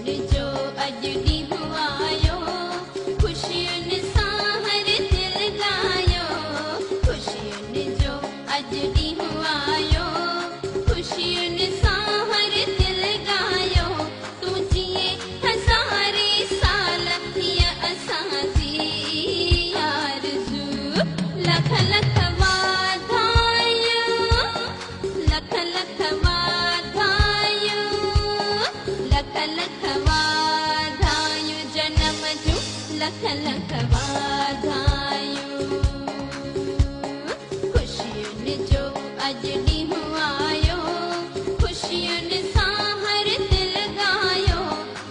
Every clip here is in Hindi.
जो अजडी हुआयो खुशियुनि सां हर दिल गायो खुशियुनि जो अजडी हुआयो खुशियुनि सां हर दिल गायो तूं जिए हज़ारे साल हीअ असांजी आरज़ू लख लख वाधायूं लख लख वाधायूं लख लख वाधायूं जनम जूं लख लख वाधायूं खुशियुनि जो अजडी हुआयो खुशियुनि सां हर दिल गायो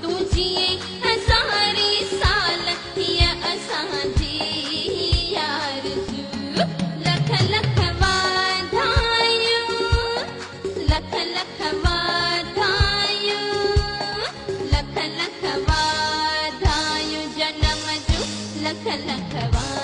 तूं जिए हज़ारे साल हीअ असांजी आरज़ू लख लख वाधायूं लख लख वाधायूं लख लख वाधायूं जनम जूं लख लख वाधायूं